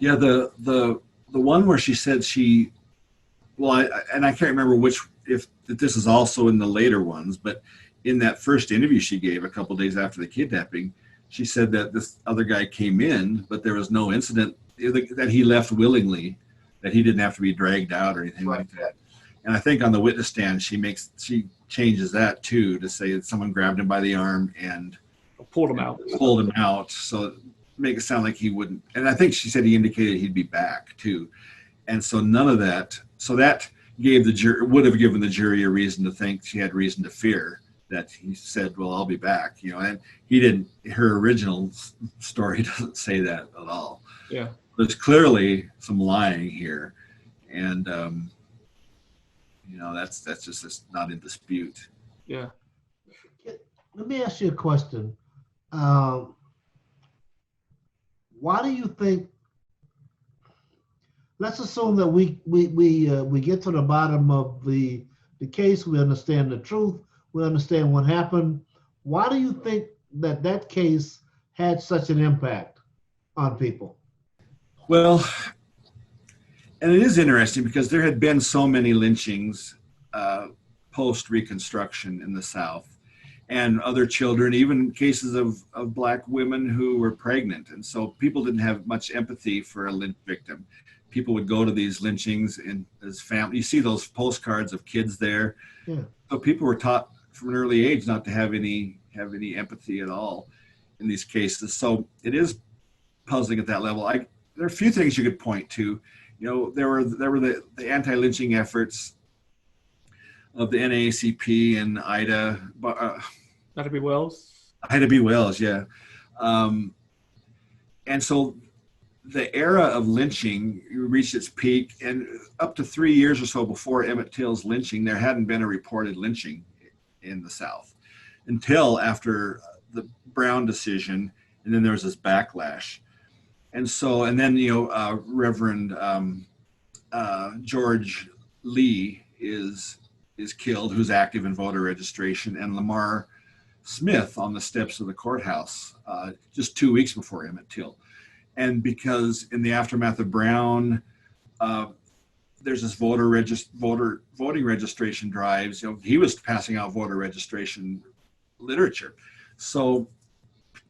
Yeah, the one where she said she, well, and I can't remember if this is also in the later ones, but in that first interview she gave a couple days after the kidnapping, she said that this other guy came in, but there was no incident, that he left willingly, that he didn't have to be dragged out or anything like that. And I think on the witness stand, she changes that too, to say that someone grabbed him by the arm and pulled him out. So make it sound like he wouldn't. And I think she said he indicated he'd be back too. And so none of that. So that would have given the jury a reason to think she had reason to fear that he said, well, I'll be back, and he didn't. Her original story doesn't say that at all. Yeah. There's clearly some lying here. And, that's just not in dispute. Yeah. Let me ask you a question. Why do you think? Let's assume that we get to the bottom of the case. We understand the truth. We understand what happened. Why do you think that case had such an impact on people? Well, and it is interesting because there had been so many lynchings post-Reconstruction in the South, and other children, even cases of Black women who were pregnant. And so people didn't have much empathy for a lynch victim. People would go to these lynchings and as family. You see those postcards of kids there. Yeah. So people were taught from an early age not to have any empathy at all in these cases. So it is puzzling at that level. There are a few things you could point to. There were the anti-lynching efforts of the NAACP and Ida B. Wells. Ida B. Wells, yeah. And so the era of lynching reached its peak, and up to 3 years or so before Emmett Till's lynching, there hadn't been a reported lynching in the South until after the Brown decision, and then there was this backlash. And so, and then, Reverend George Lee is killed, who's active in voter registration, and Lamar Smith on the steps of the courthouse just 2 weeks before Emmett Till. And because in the aftermath of Brown, there's this voting registration drives. He was passing out voter registration literature. So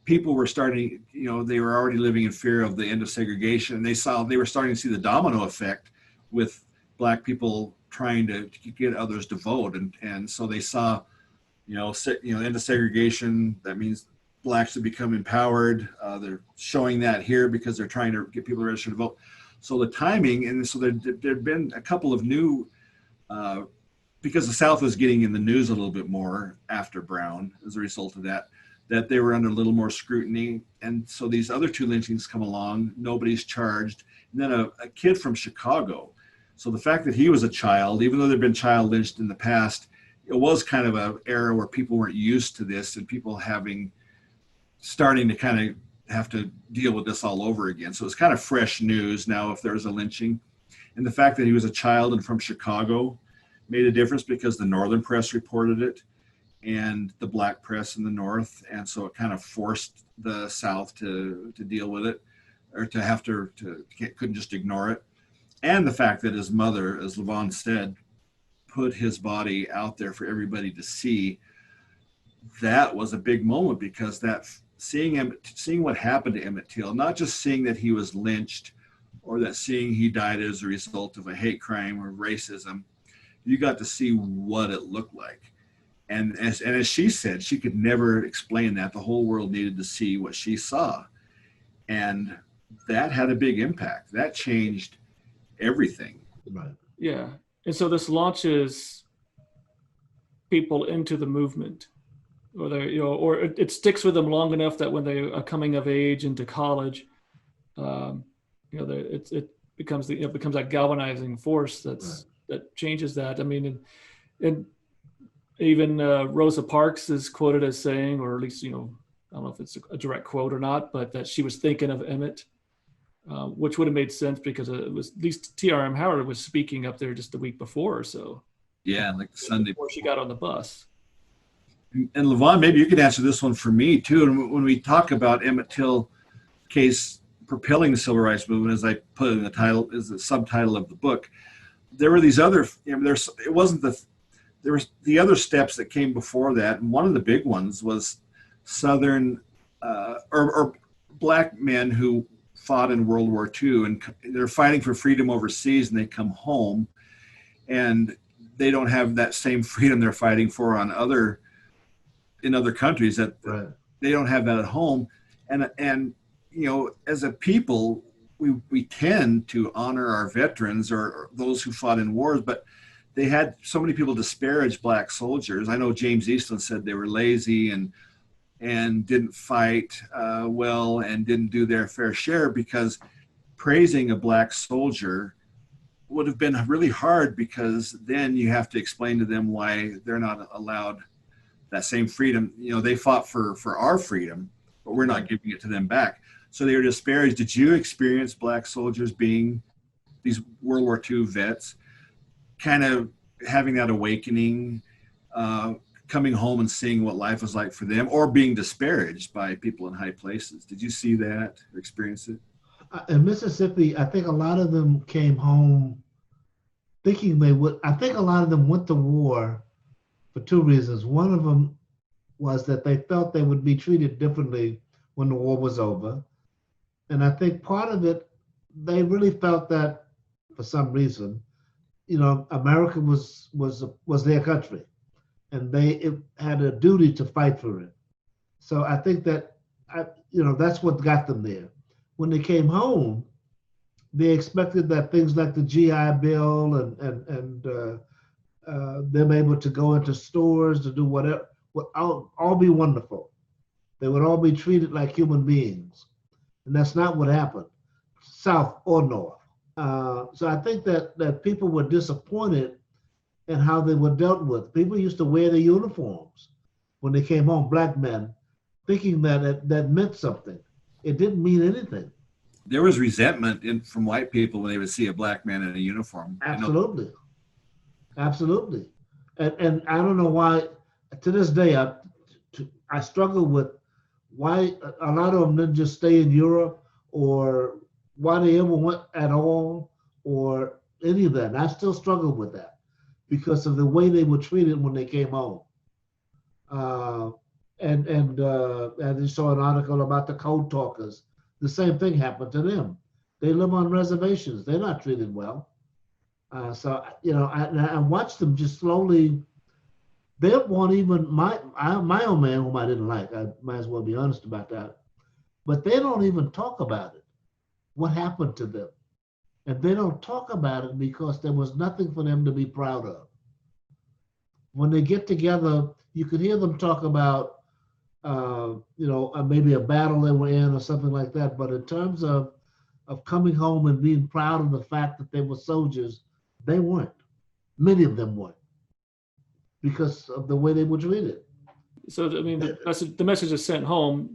people were starting, they were already living in fear of the end of segregation. And they were starting to see the domino effect with Black people trying to get others to vote. And so they saw, end of segregation. That means Blacks have become empowered. They're showing that here because they're trying to get people registered to vote. So the timing, and so there'd been a couple of new, because the South was getting in the news a little bit more after Brown as a result of that they were under a little more scrutiny. And so these other two lynchings come along, nobody's charged. And then a kid from Chicago. So the fact that he was a child, even though there'd been child lynched in the past, it was kind of an era where people weren't used to this, and people starting to kind of have to deal with this all over again. So it's kind of fresh news now if there's a lynching. And the fact that he was a child and from Chicago made a difference because the Northern press reported it and the Black press in the North. And so it kind of forced the South to deal with it, or to have couldn't just ignore it. And the fact that his mother, as Levon said, put his body out there for everybody to see, that was a big moment, because seeing what happened to Emmett Till, not just seeing that he was lynched or that seeing he died as a result of a hate crime or racism, you got to see what it looked like. And as she said, she could never explain that. The whole world needed to see what she saw. And that had a big impact. That changed everything. Right. Yeah. And so this launches people into the movement, or it sticks with them long enough that when they are coming of age into college, it becomes that galvanizing force that changes that. I mean, and even Rosa Parks is quoted as saying, or at least, I don't know if it's a direct quote or not, but that she was thinking of Emmett, which would have made sense because it was, at least T.R.M. Howard was speaking up there just the week before or so. Yeah, like Sunday before she got on the bus. And Levon, maybe you could answer this one for me too. And when we talk about Emmett Till case propelling the civil rights movement, as I put in the title, is the subtitle of the book. There were these other, it wasn't there was the other steps that came before that. And one of the big ones was Southern or black men who fought in World War II, and they're fighting for freedom overseas, and they come home and they don't have that same freedom they're fighting for in other countries, that Right. they don't have that at home. And as a people, we tend to honor our veterans or those who fought in wars, but they had so many people disparage black soldiers. I know James Eastland said they were lazy and didn't fight well and didn't do their fair share, because praising a black soldier would have been really hard, because then you have to explain to them why they're not allowed that same freedom. They fought for our freedom, but we're not giving it to them back. So they were disparaged. Did you experience black soldiers being these World War II vets, kind of having that awakening, coming home and seeing what life was like for them, or being disparaged by people in high places? Did you see that or experience it? In Mississippi, I think a lot of them came home thinking they would. I think a lot of them went to war for two reasons. One of them was that they felt they would be treated differently when the war was over. And I think part of it, they really felt that for some reason, America was their country, and it had a duty to fight for it. So I think that that's what got them there. When they came home, they expected that things like the GI Bill and them able to go into stores to do whatever would all be wonderful. They would all be treated like human beings, and that's not what happened, South or North. So I think that people were disappointed in how they were dealt with. People used to wear their uniforms when they came home, black men, thinking that meant something. It didn't mean anything. There was resentment from white people when they would see a black man in a uniform. Absolutely. Absolutely. And I don't know why, to this day, I struggle with why a lot of them didn't just stay in Europe, or why they ever went at all, or any of that. And I still struggle with that because of the way they were treated when they came home. And I saw an article about the code talkers. The same thing happened to them. They live on reservations. They're not treated well. So I watched them just slowly. They won't even my own man, whom I didn't like. I might as well be honest about that. But they don't even talk about it. What happened to them? And they don't talk about it because there was nothing for them to be proud of. When they get together, you could hear them talk about, maybe a battle they were in or something like that. But in terms of coming home and being proud of the fact that they were soldiers, they weren't. Many of them weren't, because of the way they were treated. So I mean, the message is sent home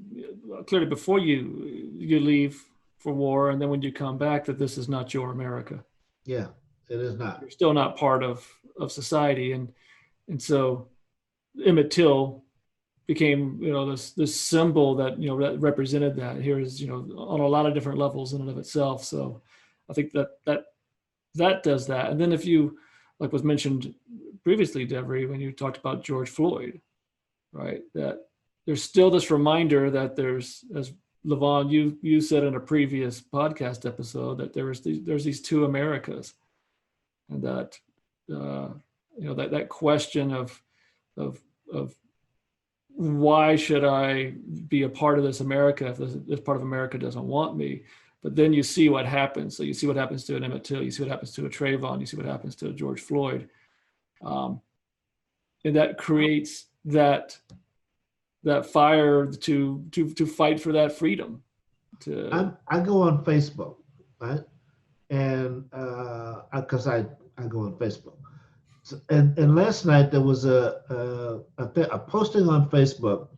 clearly before you leave for war, and then when you come back, that this is not your America. Yeah, it is not. You're still not part of society, and so Emmett Till became this symbol that that represented that. Here is on a lot of different levels in and of itself. So I think that does that. And then if you, like was mentioned previously, Devery, when you talked about George Floyd, right? That there's still this reminder that there's, as Levon, you said in a previous podcast episode, that there's these two Americas, and that that question of why should I be a part of this America if this part of America doesn't want me? But then you see what happens. So you see what happens to an Emmett Till, you see what happens to a Trayvon, you see what happens to a George Floyd, and that creates that fire to fight for that freedom. I go on Facebook, right? And because I go on Facebook. So, and last night there was a posting on Facebook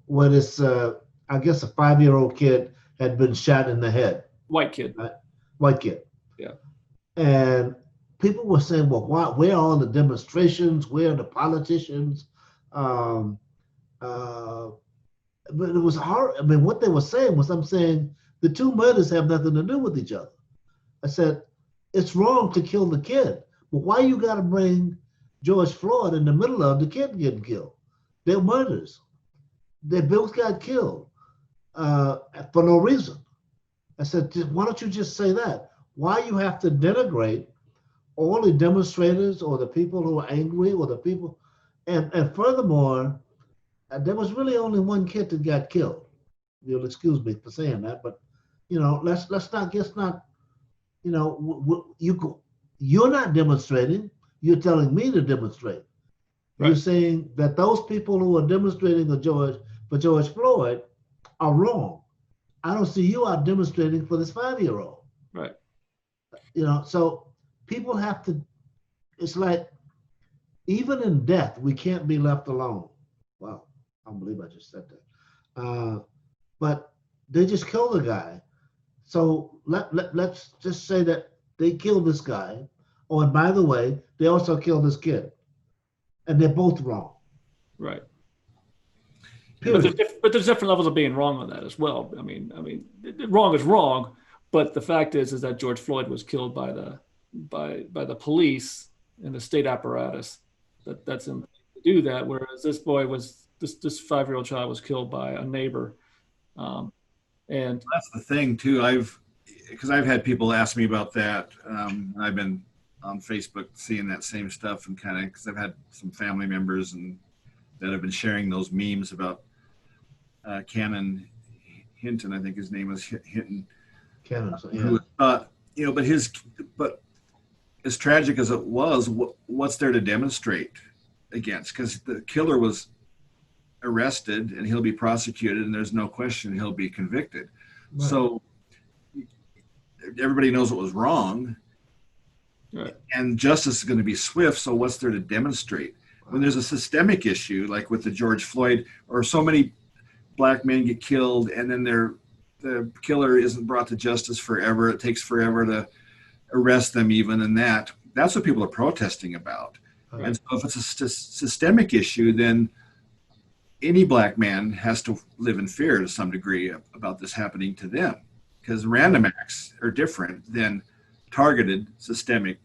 where this I guess a 5-year-old kid had been shot in the head. White kid. Right? White kid. Yeah. And people were saying, well, where are all the demonstrations? Where are the politicians? But it was hard. I mean, what they were saying was, I'm saying The two murders have nothing to do with each other. I said, it's wrong to kill the kid, but why you got to bring George Floyd in the middle of the kid getting killed? They're murders. They both got killed for no reason. I said, why don't you just say that? Why you have to denigrate all the demonstrators or the people who are angry or the people, and furthermore, there was really only one kid that got killed. You'll excuse me for saying that, but let's not you're not demonstrating. You're telling me to demonstrate. Right. You're saying that those people who are demonstrating for George Floyd are wrong. I don't see you out demonstrating for this 5-year-old. Right. So people have to, it's like, even in death, we can't be left alone. Wow, I don't believe I just said that. But they just killed a guy. So let's just say that they killed this guy. Oh, and by the way, they also killed this kid. And they're both wrong. Right. But there's different levels of being wrong on that as well. I mean, wrong is wrong, but the fact is that George Floyd was killed by the police and the state apparatus. That's him to do that. Whereas this 5-year-old child was killed by a neighbor. And that's the thing too. Because I've had people ask me about that. I've been on Facebook seeing that same stuff, and because I've had some family members that have been sharing those memes about Cannon Hinton, I think his name was Hinton. Cannon, yeah. But as tragic as it was, what's there to demonstrate against? Because the killer was arrested and he'll be prosecuted, and there's no question he'll be convicted. Right. So everybody knows what was wrong, right, and justice is going to be swift. So what's there to demonstrate? When there's a systemic issue, like with the George Floyd, or so many black men get killed and then the killer isn't brought to justice forever. It takes forever to arrest them even, and that's what people are protesting about. Right. And so if it's a systemic issue, then any black man has to live in fear to some degree about this happening to them, because random acts are different than targeted systemic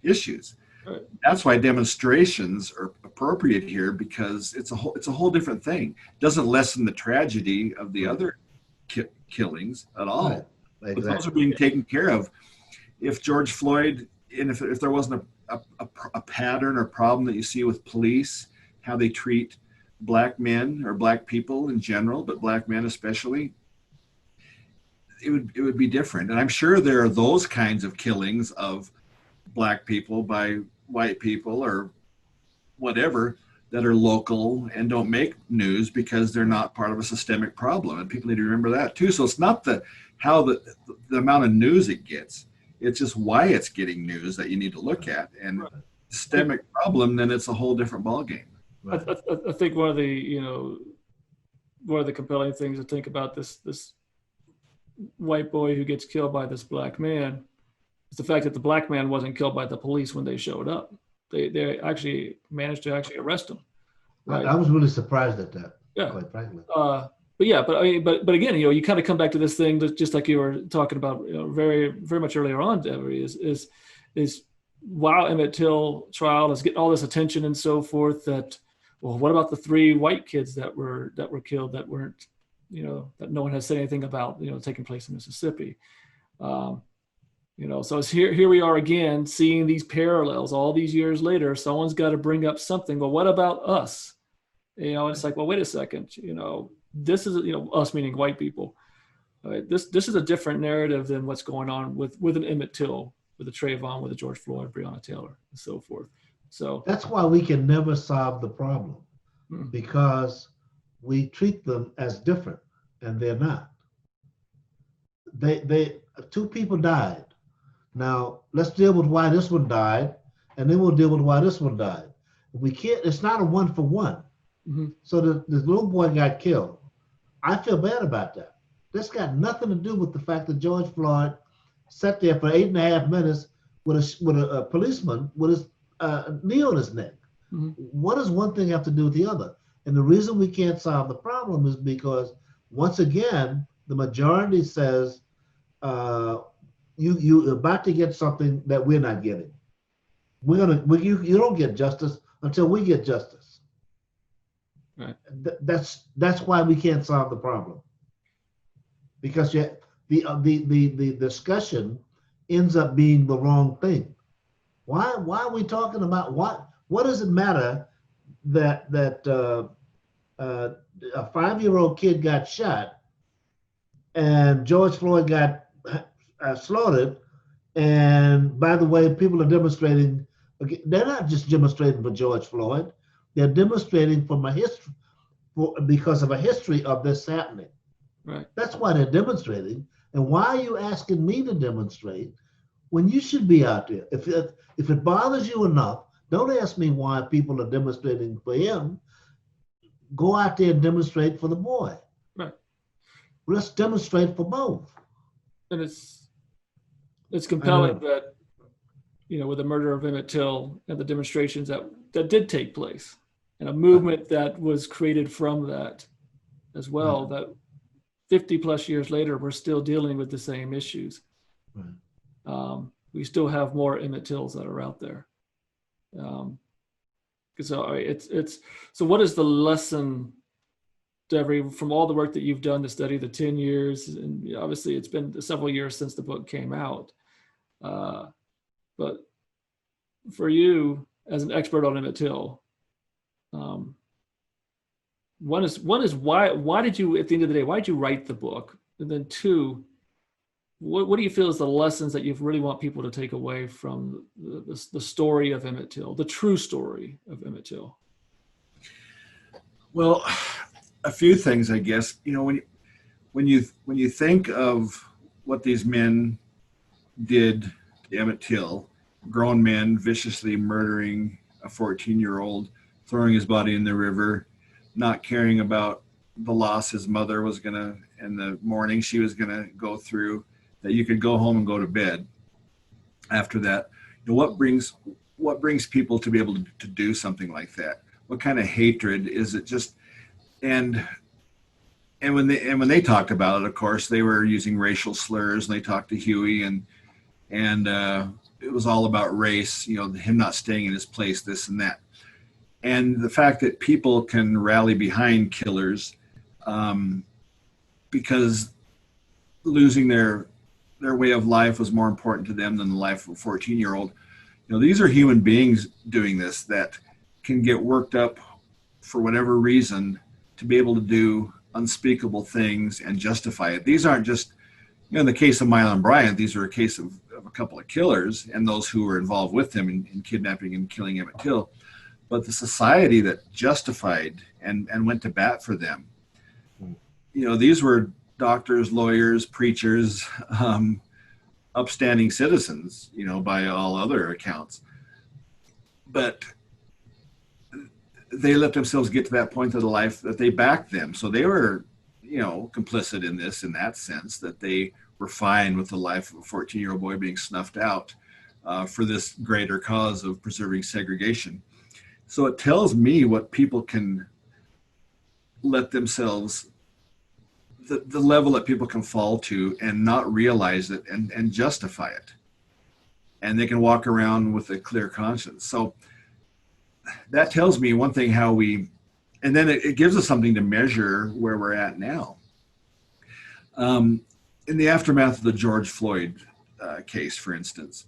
issues. Right. That's why demonstrations are appropriate here, because it's a whole different thing. It doesn't lessen the tragedy of the other killings at all. Right. Exactly. But those are being taken care of. If George Floyd, and if there wasn't a pattern or problem that you see with police, how they treat black men or black people in general, but black men especially, it would be different. And I'm sure there are those kinds of killings of black people by white people or whatever that are local and don't make news because they're not part of a systemic problem, and people need to remember that too. So it's not how the amount of news it gets, it's just why it's getting news that you need to look at. And right. Systemic problem, then it's a whole different ballgame. Right. I think one of the compelling things to think about this white boy who gets killed by this black man is the fact that the black man wasn't killed by the police when they showed up. They actually managed to arrest him. Right? I was really surprised at that. Yeah. Quite frankly. But again, you kind of come back to this thing that, just like you were talking about, very, very much earlier on, Devery, is while Emmett Till trial is getting all this attention and so forth, that, well, what about the 3 white kids that were killed that weren't, that no one has said anything about, taking place in Mississippi. So it's here we are again, seeing these parallels all these years later. Someone's got to bring up something. Well, what about us? It's like, well, wait a second. This is, us meaning white people. This is a different narrative than what's going on with an Emmett Till, with a Trayvon, with a George Floyd, Breonna Taylor, and so forth. So that's why we can never solve the problem, because we treat them as different, and they're not. They 2 people died. Now let's deal with why this one died, and then we'll deal with why this one died. We can't. It's not a 1-for-1. Mm-hmm. So the little boy got killed. I feel bad about that. This got nothing to do with the fact that George Floyd sat there for 8.5 minutes with a policeman with his knee on his neck. Mm-hmm. What does one thing have to do with the other? And the reason we can't solve the problem is because, once again, the majority says you're about to get something that we're not getting. You don't get justice until we get justice. Right. That's why we can't solve the problem, because the discussion ends up being the wrong thing. Why are we talking about what does it matter that a 5-year-old kid got shot and George Floyd got slaughtered? And by the way, people are demonstrating. They're not just demonstrating for George Floyd; they're demonstrating from a history, because of a history of this happening. Right. That's why they're demonstrating. And why are you asking me to demonstrate when you should be out there? If it bothers you enough, don't ask me why people are demonstrating for him. Go out there and demonstrate for the boy. Right. Let's demonstrate for both. And it's compelling that, with the murder of Emmett Till and the demonstrations that did take place, and a movement that was created from that as well, that 50 plus years later, we're still dealing with the same issues. Right. We still have more Emmett Tills that are out there. So what is the lesson, Devery, from all the work that you've done to study the 10 years, and obviously it's been several years since the book came out, but for you as an expert on Emmett Till, one is why did you, at the end of the day, why did you write the book? And then two, what do you feel is the lessons that you really want people to take away from the story of Emmett Till, the true story of Emmett Till? Well, a few things, I guess. When you think of what these men did to Emmett Till, grown men viciously murdering a 14-year-old, throwing his body in the river, not caring about the loss his mother was gonna, in the morning she was gonna go through, that you could go home and go to bed after that. What brings people to be able to do something like that? What kind of hatred is it? Just and when they talked about it, of course, they were using racial slurs, and they talked to Huey, and it was all about race, him not staying in his place, this and that. And the fact that people can rally behind killers because losing their way of life was more important to them than the life of a 14-year-old. These are human beings doing this that can get worked up for whatever reason to be able to do unspeakable things and justify it. These aren't just, in the case of Milan Bryant, these are a case of a couple of killers and those who were involved with them in kidnapping and killing Emmett Till. But the society that justified and went to bat for them, these were doctors, lawyers, preachers, upstanding citizens, by all other accounts. But they let themselves get to that point of the life that they backed them. So they were, complicit in this, in that sense, that they were fine with the life of a 14-year-old boy being snuffed out for this greater cause of preserving segregation. So it tells me what people can let themselves, the level that people can fall to and not realize it and justify it. And they can walk around with a clear conscience. So that tells me one thing, and then it gives us something to measure where we're at now. In the aftermath of the George Floyd case, for instance,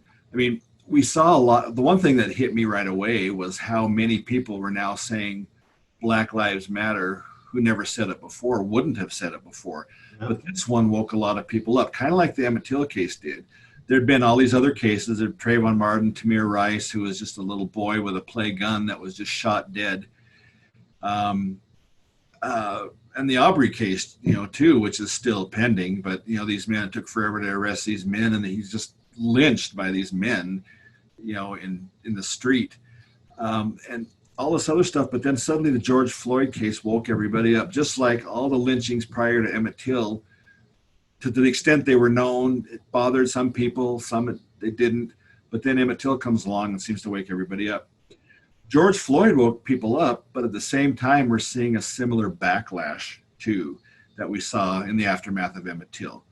we saw a lot. The one thing that hit me right away was how many people were now saying Black Lives Matter who never said it before, wouldn't have said it before. Yeah. But this one woke a lot of people up, kind of like the Emmett Till case did. There'd been all these other cases of Trayvon Martin, Tamir Rice, who was just a little boy with a play gun that was just shot dead. And the Aubrey case, too, which is still pending. But, these men, it took forever to arrest these men, and he's just lynched by these men, in the street. And all this other stuff. But then suddenly the George Floyd case woke everybody up, just like all the lynchings prior to Emmett Till. To the extent they were known, it bothered some people, some they didn't. But then Emmett Till comes along and seems to wake everybody up. George Floyd woke people up, but at the same time, we're seeing a similar backlash too. that we saw in the aftermath of Emmett Till.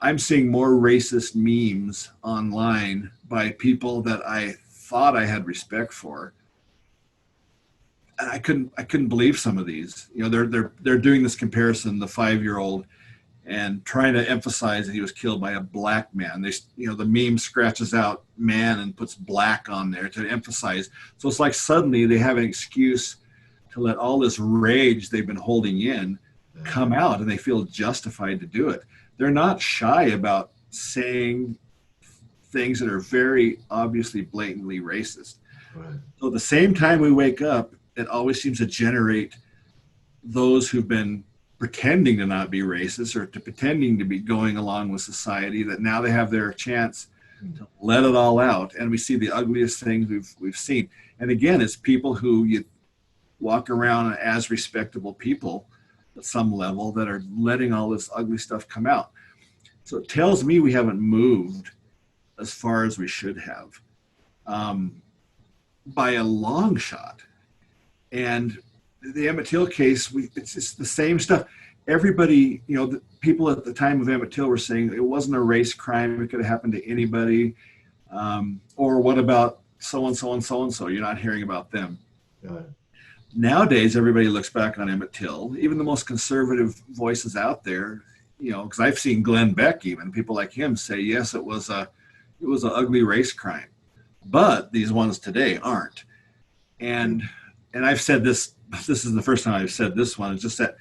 I'm seeing more racist memes online by people that I thought I had respect for, and I couldn't believe some of these. You know, they're doing this comparison, the 5-year-old, and trying to emphasize that he was killed by a black man. They, you know, the meme scratches out man and puts black on there to emphasize. So it's like suddenly they have an excuse to let all this rage they've been holding in come out, and they feel justified to do it. They're not shy about saying things that are very obviously blatantly racist. Right. So the same time we wake up, it always seems to generate those who've been pretending to not be racist or to pretending to be going along with society, that now they have their chance to let it all out. And we see the ugliest things we've seen. And again, it's people who you walk around as respectable people at some level that are letting all this ugly stuff come out. So it tells me we haven't moved as far as we should have, by a long shot. And the Emmett Till case, it's just the same stuff. Everybody, you know, the people at the time of Emmett Till were saying it wasn't a race crime. It could have happened to anybody. Or what about so-and-so and so-and-so? You're not hearing about them. Right. Nowadays, everybody looks back on Emmett Till, even the most conservative voices out there, you know, because I've seen Glenn Beck, even people like him say, yes, it was an ugly race crime, but these ones today aren't. And I've said this is the first time I've said this one. It's just that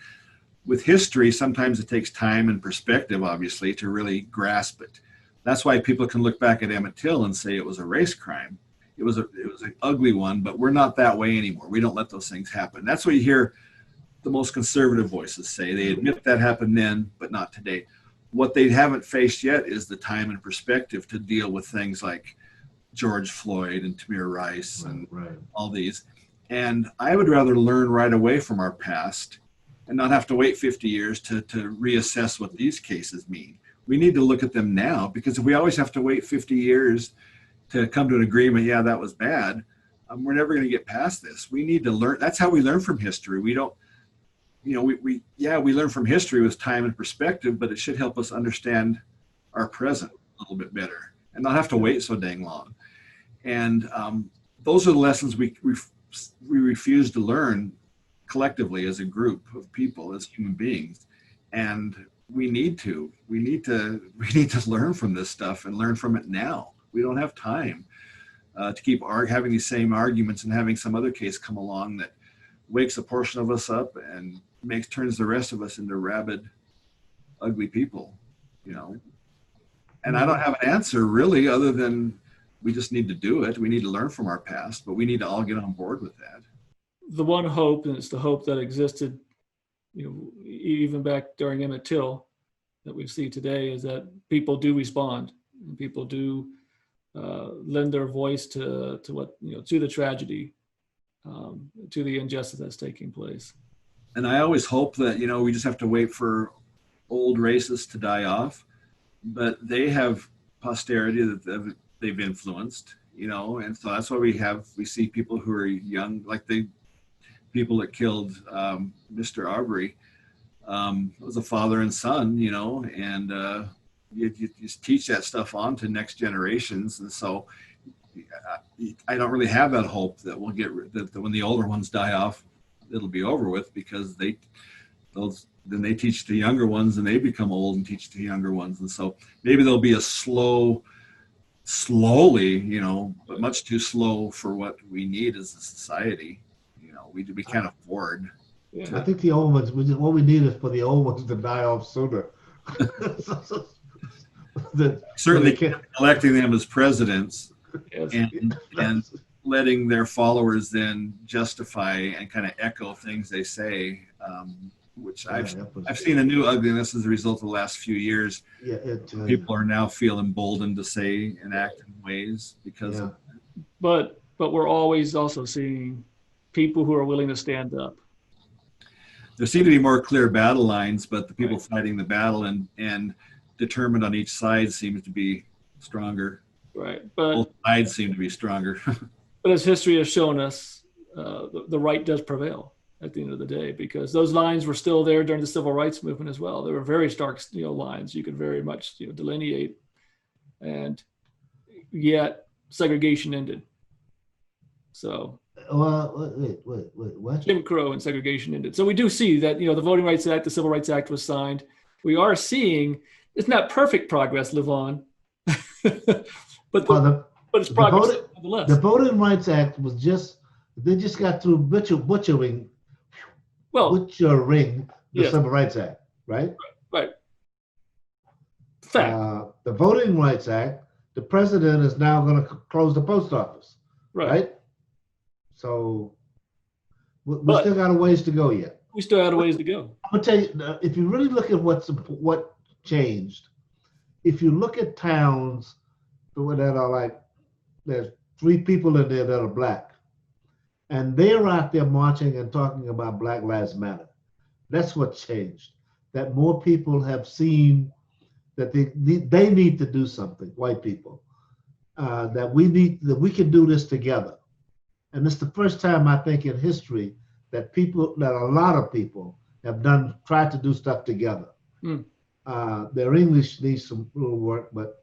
with history, sometimes it takes time and perspective, obviously, to really grasp it. That's why people can look back at Emmett Till and say it was a race crime. It was an ugly one, but we're not that way anymore. We don't let those things happen. That's what you hear the most conservative voices say. They admit that happened then, but not today. What they haven't faced yet is the time and perspective to deal with things like George Floyd and Tamir Rice and all these. And I would rather learn right away from our past and not have to wait 50 years to reassess what these cases mean. We need to look at them now, because if we always have to wait 50 years to come to an agreement, yeah, that was bad, we're never going to get past this. We need to learn. That's how we learn from history. We don't, you know, we learn from history with time and perspective, but it should help us understand our present a little bit better and not have to wait so dang long. And those are the lessons we refuse to learn collectively as a group of people, as human beings. And we need to learn from this stuff and learn from it now. We don't have time to keep having these same arguments and having some other case come along that wakes a portion of us up and turns the rest of us into rabid, ugly people, you know. And I don't have an answer really, other than we just need to do it. We need to learn from our past, but we need to all get on board with that. The one hope, and it's the hope that existed, you know, even back during Emmett Till, that we see today, is that people do respond, and people do lend their voice to what, you know, to the tragedy, to the injustice that's taking place. And I always hope that, you know, we just have to wait for old racists to die off, but they have posterity that they've influenced, you know, and so that's why we see people who are young, like the people that killed Mr. Arbery. It was a father and son, you know, and you just teach that stuff on to next generations. And so I don't really have that hope that we'll that when the older ones die off, it'll be over with, because then they teach the younger ones and they become old and teach the younger ones. And so maybe there'll be a slowly, you know, but much too slow for what we need as a society. You know, we can't afford. I think the old ones, what we need is for the old ones to die off sooner. Certainly electing them as presidents, Yes. and letting their followers then justify and kind of echo things they say, which I've seen a new ugliness as a result of the last few years. Yeah, people are now feel emboldened to say and act in ways because of that. But we're always also seeing people who are willing to stand up. There seem to be more clear battle lines, but the people fighting the battle and determined on each side seems to be stronger. Right, but both sides seem to be stronger. But as history has shown us, the right does prevail. at the end of the day, because those lines were still there during the civil rights movement as well. There were very stark, lines you could very much, delineate, and yet segregation ended. So Well, wait, what? Jim Crow and segregation ended. So we do see that, the Voting Rights Act, the Civil Rights Act was signed. We are seeing, it's not perfect progress, Levon, but it's progress nonetheless. The Voting Rights Act was they just got through butchering the yes. Civil Rights Act, right? Right. Fact. The Voting Rights Act, the president is now going to close the post office, right? So we still got a ways to go yet. We still got a ways to go. I'm gonna tell you, if you really look at what changed, if you look at towns that are like, there's 3 people in there that are black, and they're out there marching and talking about Black Lives Matter. That's what changed. That more people have seen that they need to do something. White people, that we can do this together. And it's the first time, I think, in history that a lot of people have tried to do stuff together. Their English needs some little work, but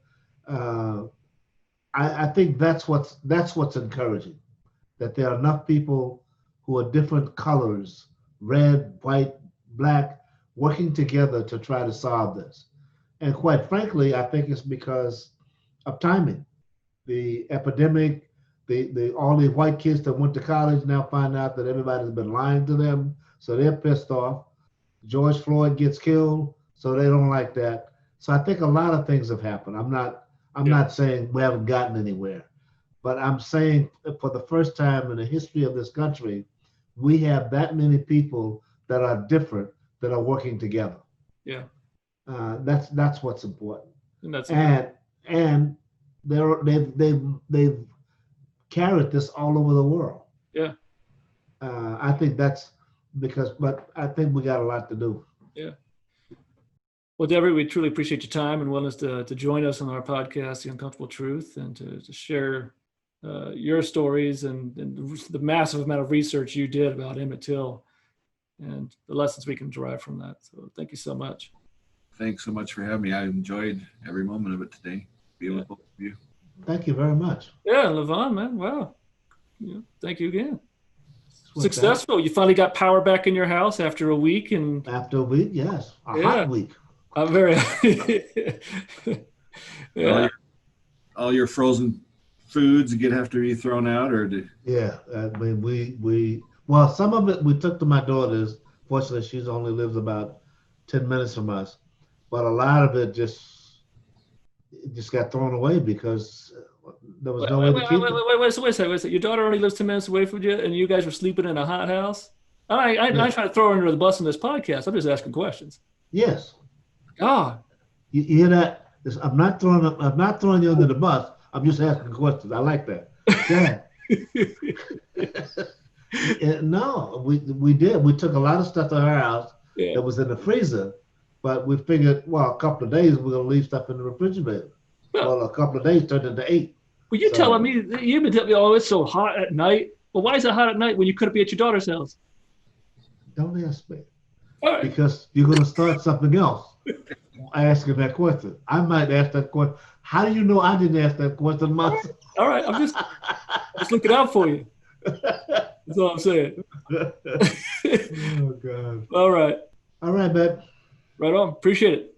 I think that's what's encouraging, that there are enough people who are different colors, red, white, black, working together to try to solve this. And quite frankly, I think it's because of timing. The epidemic, all the white kids that went to college now find out that everybody's been lying to them, so they're pissed off. George Floyd gets killed, so they don't like that. So I think a lot of things have happened. I'm not saying we haven't gotten anywhere, but I'm saying for the first time in the history of this country, we have that many people that are different that are working together. Yeah, that's what's important. And they've carried this all over the world. Yeah. I think that's but I think we got a lot to do. Yeah. Well, Devery, we truly appreciate your time and willingness to join us on our podcast, The Uncomfortable Truth, and to share your stories and the massive amount of research you did about Emmett Till and the lessons we can derive from that. So thank you so much. Thanks so much for having me. I enjoyed every moment of it today, being with both of you. Thank you very much. Yeah, Levon, man, wow. Thank you again. Successful. You finally got power back in your house after a week. After a week, yes. Hot week. I'm very yeah. All your frozen foods have to be thrown out, or yeah. I mean, some of it we took to my daughter's. Fortunately, she only lives about 10 minutes from us, but a lot of it just got thrown away because there was no way to keep it. Wait a second. Your daughter only lives 10 minutes away from you, and you guys were sleeping in a hot house? I'm not trying to throw her under the bus in this podcast. I'm just asking questions. Yes. God. You hear that? I'm not throwing you under the bus. I'm just asking questions. I like that. Yeah. No, we did. We took a lot of stuff to her house that was in the freezer, but we figured, a couple of days we're gonna leave stuff in the refrigerator. Well, a couple of days turned into 8. Well, you're telling me, you've been telling me, it's so hot at night. Well, why is it hot at night when you couldn't be at your daughter's house? Don't ask me. All right. Because you're going to start something else asking that question. I might ask that question. How do you know I didn't ask that question myself? All right. I'm just looking out for you. That's all I'm saying. Oh, God. All right. All right, babe. Right on. Appreciate it.